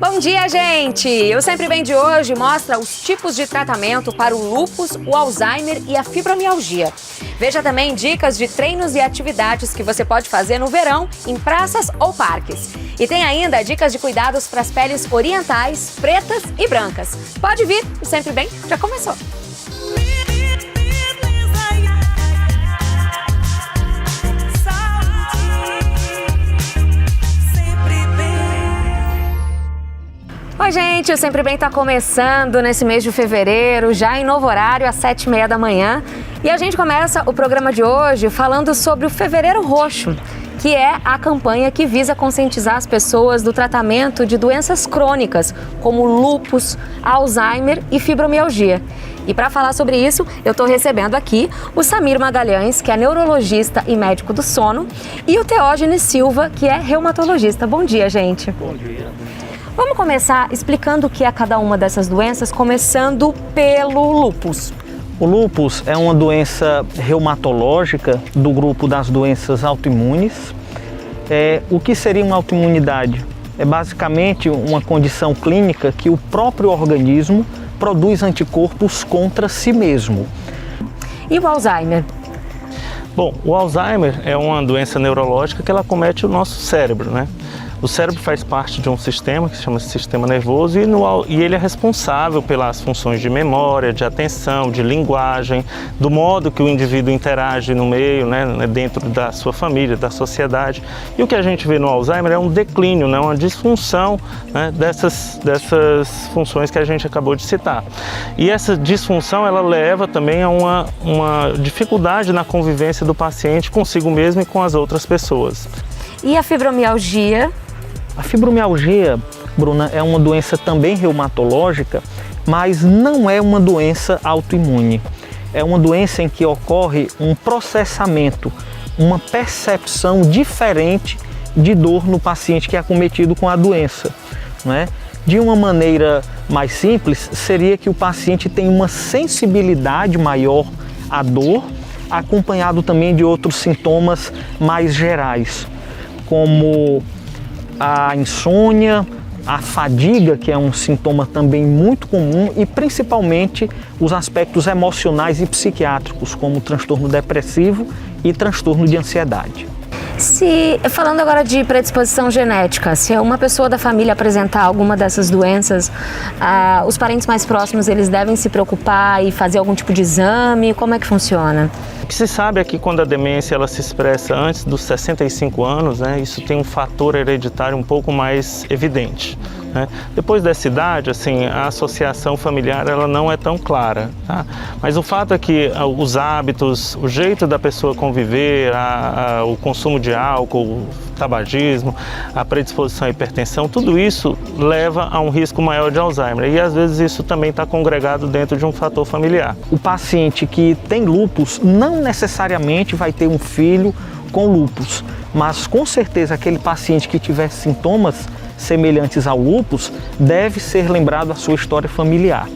Bom dia, gente! O Sempre Bem de hoje mostra os tipos de tratamento para o lúpus, o Alzheimer e a fibromialgia. Veja também dicas de treinos e atividades que você pode fazer no verão, em praças ou parques. E tem ainda dicas de cuidados para as peles orientais, pretas e brancas. Pode vir, o Sempre Bem já começou! Oi, gente, o Sempre Bem está começando nesse mês de fevereiro, já em novo horário, às 7h30 da manhã. E a gente começa o programa de hoje falando sobre o Fevereiro Roxo, que é a campanha que visa conscientizar as pessoas do tratamento de doenças crônicas, como lúpus, Alzheimer e fibromialgia. E para falar sobre isso, eu estou recebendo aqui o Samir Magalhães, que é neurologista e médico do sono, e o Teógenes Silva, que é reumatologista. Bom dia, gente. Bom dia. Vamos começar explicando o que é cada uma dessas doenças, começando pelo lúpus. O lúpus é uma doença reumatológica do grupo das doenças autoimunes. O que seria uma autoimunidade? É basicamente uma condição clínica que o próprio organismo produz anticorpos contra si mesmo. E o Alzheimer? Bom, o Alzheimer é uma doença neurológica que ela acomete o nosso cérebro, né? O cérebro faz parte de um sistema que se chama sistema nervoso e ele é responsável pelas funções de memória, de atenção, de linguagem, do modo que o indivíduo interage no meio, né, dentro da sua família, da sociedade. E o que a gente vê no Alzheimer é um declínio, né, uma disfunção, né, dessas funções que a gente acabou de citar. E essa disfunção ela leva também a uma dificuldade na convivência do paciente consigo mesmo e com as outras pessoas. E a fibromialgia? A fibromialgia, Bruna, é uma doença também reumatológica, mas não é uma doença autoimune. É uma doença em que ocorre um processamento, uma percepção diferente de dor no paciente que é acometido com a doença, né? De uma maneira mais simples, seria que o paciente tem uma sensibilidade maior à dor, acompanhado também de outros sintomas mais gerais, como a insônia, a fadiga, que é um sintoma também muito comum, e principalmente os aspectos emocionais e psiquiátricos, como transtorno depressivo e transtorno de ansiedade. Falando agora de predisposição genética, se uma pessoa da família apresentar alguma dessas doenças, os parentes mais próximos eles devem se preocupar e fazer algum tipo de exame? Como é que funciona? O que se sabe é que quando a demência ela se expressa antes dos 65 anos, né, isso tem um fator hereditário um pouco mais evidente, né? Depois dessa idade, assim, a associação familiar ela não é tão clara, tá? Mas o fato é que os hábitos, o jeito da pessoa conviver, o consumo de álcool, o tabagismo, a predisposição à hipertensão, tudo isso leva a um risco maior de Alzheimer e às vezes isso também está congregado dentro de um fator familiar. O paciente que tem lúpus não necessariamente vai ter um filho com lúpus, mas com certeza aquele paciente que tiver sintomas semelhantes ao lúpus deve ser lembrado a sua história familiar.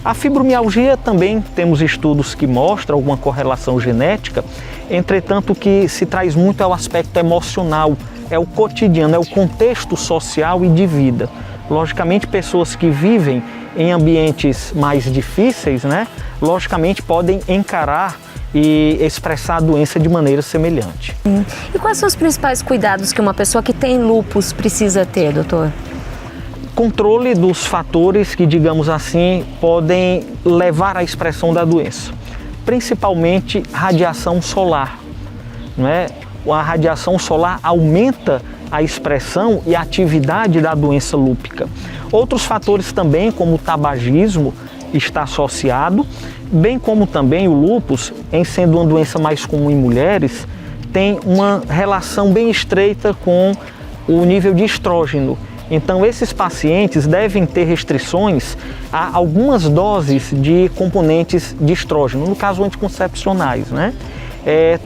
A fibromialgia também temos estudos que mostram alguma correlação genética, entretanto o que se traz muito é o aspecto emocional, é o cotidiano, é o contexto social e de vida. Logicamente, pessoas que vivem em ambientes mais difíceis, né, logicamente podem encarar e expressar a doença de maneira semelhante. E quais são os principais cuidados que uma pessoa que tem lúpus precisa ter, doutor? Controle dos fatores que, digamos assim, podem levar à expressão da doença. Principalmente radiação solar, não é? A radiação solar aumenta a expressão e a atividade da doença lúpica. Outros fatores também, como o tabagismo, está associado, bem como também o lúpus, em sendo uma doença mais comum em mulheres, tem uma relação bem estreita com o nível de estrógeno. Então, esses pacientes devem ter restrições a algumas doses de componentes de estrógeno, no caso anticoncepcionais, né?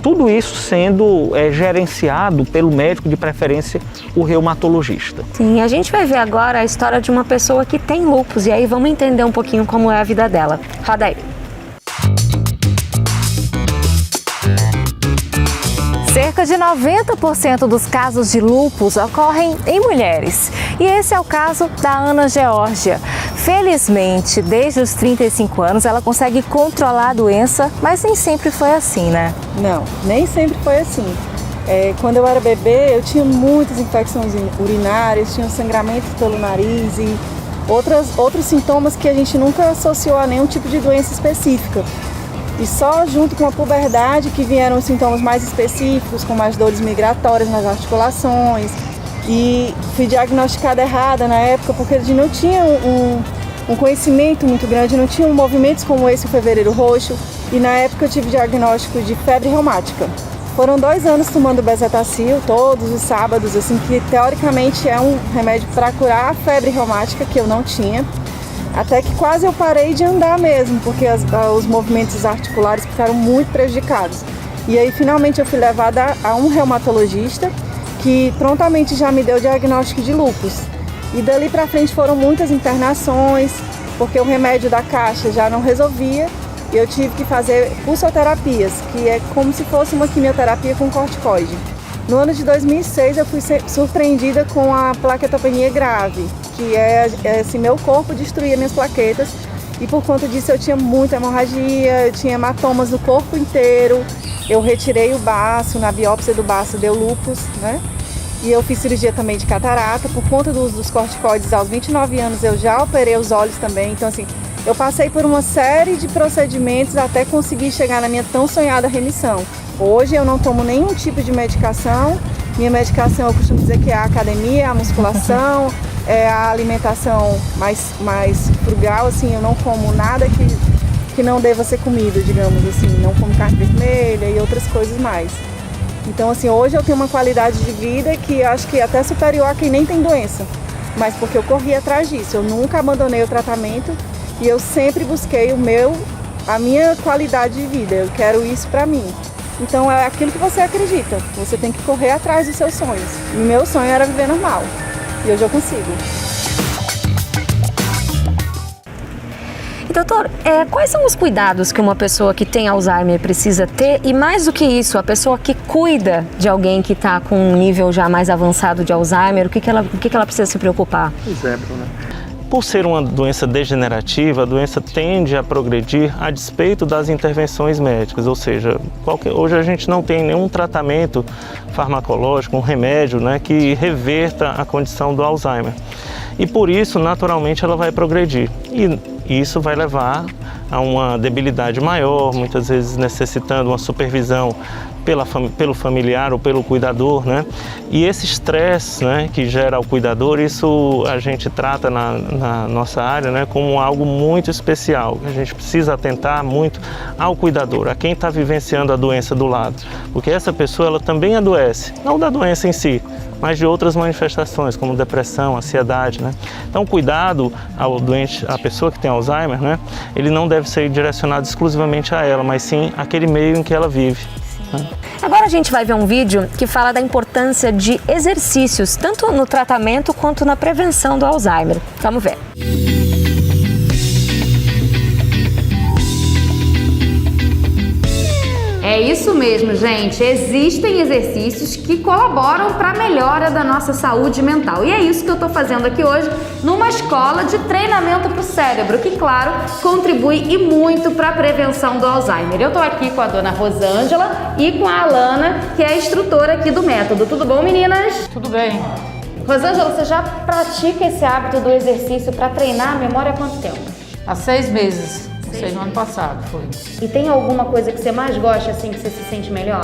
Tudo isso sendo gerenciado pelo médico, de preferência o reumatologista. Sim, a gente vai ver agora a história de uma pessoa que tem lúpus e aí vamos entender um pouquinho como é a vida dela. Roda aí. Cerca de 90% dos casos de lúpus ocorrem em mulheres. E esse é o caso da Ana Geórgia. Felizmente, desde os 35 anos, ela consegue controlar a doença, mas nem sempre foi assim, né? Não, nem sempre foi assim. Quando eu era bebê, eu tinha muitas infecções urinárias, tinha sangramento pelo nariz e outros sintomas que a gente nunca associou a nenhum tipo de doença específica. E só junto com a puberdade que vieram os sintomas mais específicos, como as dores migratórias nas articulações. E fui diagnosticada errada na época porque a gente não tinha um conhecimento muito grande, não tinha movimentos como esse, o Fevereiro Roxo. E na época eu tive diagnóstico de febre reumática. Foram 2 anos tomando Bezetacil todos os sábados, assim, que teoricamente é um remédio para curar a febre reumática, que eu não tinha. Até que quase eu parei de andar mesmo, porque os movimentos articulares ficaram muito prejudicados. E aí finalmente eu fui levada a um reumatologista, que prontamente já me deu o diagnóstico de lúpus. E dali para frente foram muitas internações, porque o remédio da caixa já não resolvia. E eu tive que fazer pulsoterapias, que é como se fosse uma quimioterapia com corticoide. No ano de 2006 eu fui surpreendida com a plaquetopenia grave, que é assim, meu corpo destruía minhas plaquetas e por conta disso eu tinha muita hemorragia, eu tinha hematomas no corpo inteiro. Eu retirei o baço, na biópsia do baço deu lúpus, né? E eu fiz cirurgia também de catarata, por conta do uso dos corticoides aos 29 anos eu já operei os olhos também, então assim, eu passei por uma série de procedimentos até conseguir chegar na minha tão sonhada remissão. Hoje eu não tomo nenhum tipo de medicação. Minha medicação eu costumo dizer que é a academia, a musculação, é a alimentação mais frugal, assim, eu não como nada que não deva ser comido, digamos assim. Não como carne vermelha e outras coisas mais. Então assim, hoje eu tenho uma qualidade de vida que eu acho que é até superior a quem nem tem doença. Mas porque eu corri atrás disso, eu nunca abandonei o tratamento. E eu sempre busquei a minha qualidade de vida, eu quero isso pra mim. Então é aquilo que você acredita, você tem que correr atrás dos seus sonhos. E meu sonho era viver normal, e hoje eu consigo. E, doutor, quais são os cuidados que uma pessoa que tem Alzheimer precisa ter? E mais do que isso, a pessoa que cuida de alguém que está com um nível já mais avançado de Alzheimer, o que ela precisa se preocupar? Exemplo, né? Por ser uma doença degenerativa, a doença tende a progredir a despeito das intervenções médicas, ou seja, hoje a gente não tem nenhum tratamento farmacológico, um remédio, né, que reverta a condição do Alzheimer. E por isso, naturalmente, ela vai progredir. E isso vai levar a uma debilidade maior, muitas vezes necessitando uma supervisão pelo familiar ou pelo cuidador, né? E esse estresse, né, que gera o cuidador, isso a gente trata na nossa área, né, como algo muito especial. A gente precisa atentar muito ao cuidador, a quem está vivenciando a doença do lado, porque essa pessoa ela também adoece, não da doença em si, mas de outras manifestações, como depressão, ansiedade, né? Então, cuidado ao doente, à pessoa que tem Alzheimer, né? Ele não deve ser direcionado exclusivamente a ela, mas sim àquele meio em que ela vive. Agora a gente vai ver um vídeo que fala da importância de exercícios, tanto no tratamento quanto na prevenção do Alzheimer. Vamos ver. É isso mesmo, gente. Existem exercícios que colaboram para a melhora da nossa saúde mental. E é isso que eu estou fazendo aqui hoje numa escola de treinamento para o cérebro, que, claro, contribui e muito para a prevenção do Alzheimer. Eu estou aqui com a dona Rosângela e com a Alana, que é a instrutora aqui do método. Tudo bom, meninas? Tudo bem. Rosângela, você já pratica esse hábito do exercício para treinar a memória há quanto tempo? Há 6 meses. Comecei no ano passado, foi. E tem alguma coisa que você mais gosta, assim, que você se sente melhor?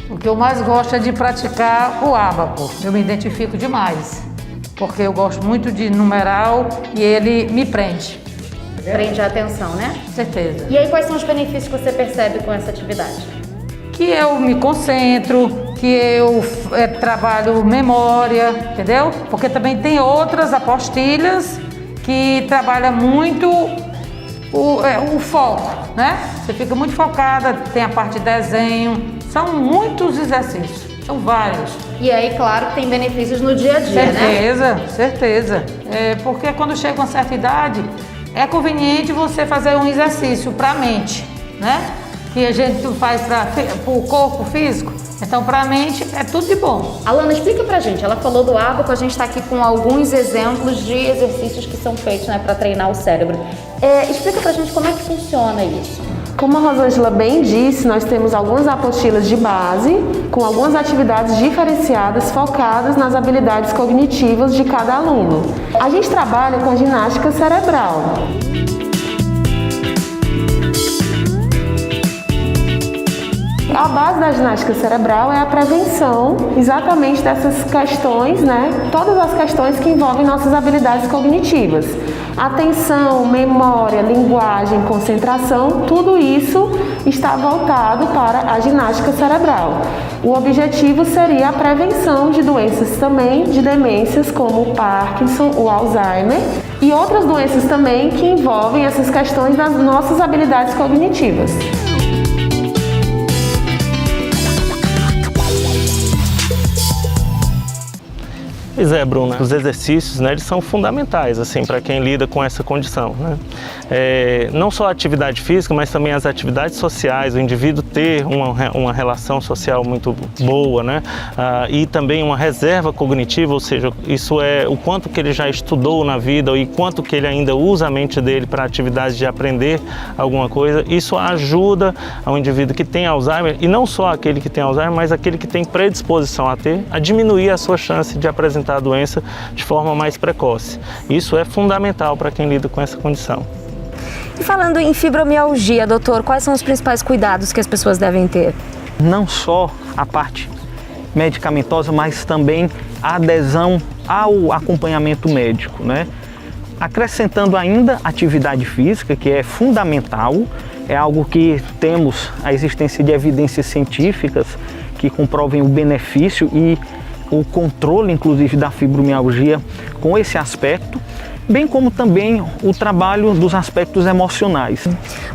O que eu mais gosto é de praticar o ábaco. Eu me identifico demais, porque eu gosto muito de numeral e ele me prende. Prende a atenção, né? Com certeza. E aí, quais são os benefícios que você percebe com essa atividade? Que eu me concentro, que eu trabalho memória, entendeu? Porque também tem outras apostilhas que trabalham muito o foco, né? Você fica muito focada, tem a parte de desenho, são muitos exercícios, são vários. E aí, claro, tem benefícios no dia a dia, certeza, né? Certeza. Porque quando chega uma certa idade, é conveniente você fazer um exercício para a mente, né? que a gente faz para o corpo físico. Então, para a mente, é tudo de bom. Alana, explica pra gente. Ela falou do ábaco, a gente tá aqui com alguns exemplos de exercícios que são feitos, né, para treinar o cérebro. Explica pra gente como é que funciona isso. Como a Rosângela bem disse, nós temos algumas apostilas de base com algumas atividades diferenciadas focadas nas habilidades cognitivas de cada aluno. A gente trabalha com a ginástica cerebral. A base da ginástica cerebral é a prevenção exatamente dessas questões, né? Todas as questões que envolvem nossas habilidades cognitivas. Atenção, memória, linguagem, concentração, tudo isso está voltado para a ginástica cerebral. O objetivo seria a prevenção de doenças também, de demências como o Parkinson, o Alzheimer e outras doenças também que envolvem essas questões das nossas habilidades cognitivas. Pois é, Bruna, os exercícios, né, eles são fundamentais assim, para quem lida com essa condição, né? Não só a atividade física, mas também as atividades sociais, o indivíduo ter uma relação social muito boa, né? E também uma reserva cognitiva, ou seja, isso é o quanto que ele já estudou na vida e quanto que ele ainda usa a mente dele para atividades de aprender alguma coisa. Isso ajuda ao indivíduo que tem Alzheimer, e não só aquele que tem Alzheimer, mas aquele que tem predisposição a ter, a diminuir a sua chance de apresentar a doença de forma mais precoce. Isso é fundamental para quem lida com essa condição. E falando em fibromialgia, doutor, quais são os principais cuidados que as pessoas devem ter? Não só a parte medicamentosa, mas também a adesão ao acompanhamento médico, né? Acrescentando ainda atividade física, que é fundamental, é algo que temos a existência de evidências científicas que comprovem o benefício e o controle, inclusive, da fibromialgia com esse aspecto, bem como também o trabalho dos aspectos emocionais.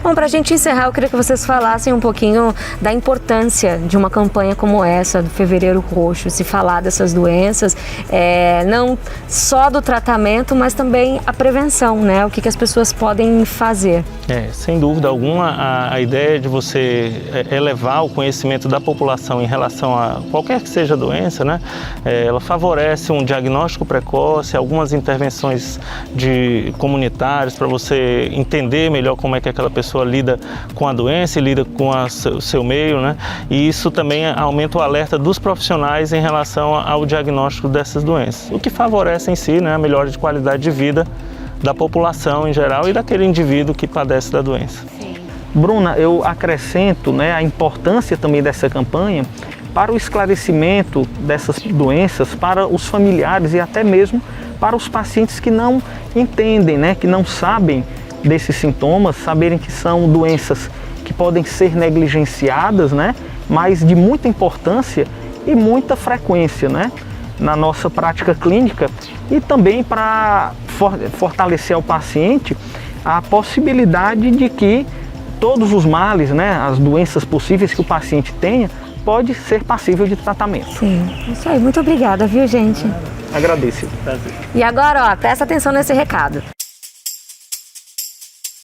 Bom, para a gente encerrar, eu queria que vocês falassem um pouquinho da importância de uma campanha como essa, do Fevereiro Roxo, se falar dessas doenças, não só do tratamento, mas também a prevenção, né? O que as pessoas podem fazer. Sem dúvida alguma, a ideia de você elevar o conhecimento da população em relação a qualquer que seja a doença, né? Ela favorece um diagnóstico precoce, algumas intervenções comunitárias para você entender melhor como é que aquela pessoa lida com a doença e lida com o seu meio, né? E isso também aumenta o alerta dos profissionais em relação ao diagnóstico dessas doenças, o que favorece em si, né, a melhora de qualidade de vida da população em geral e daquele indivíduo que padece da doença. Bruna, eu acrescento, né, a importância também dessa campanha para o esclarecimento dessas doenças para os familiares e até mesmo para os pacientes que não entendem, né, que não sabem desses sintomas, saberem que são doenças que podem ser negligenciadas, né, mas de muita importância e muita frequência, né, na nossa prática clínica, e também para fortalecer ao paciente a possibilidade de que todos os males, né, as doenças possíveis que o paciente tenha, pode ser passível de tratamento. Sim, isso aí. Muito obrigada, viu, gente? Agradeço. E agora, ó, presta atenção nesse recado.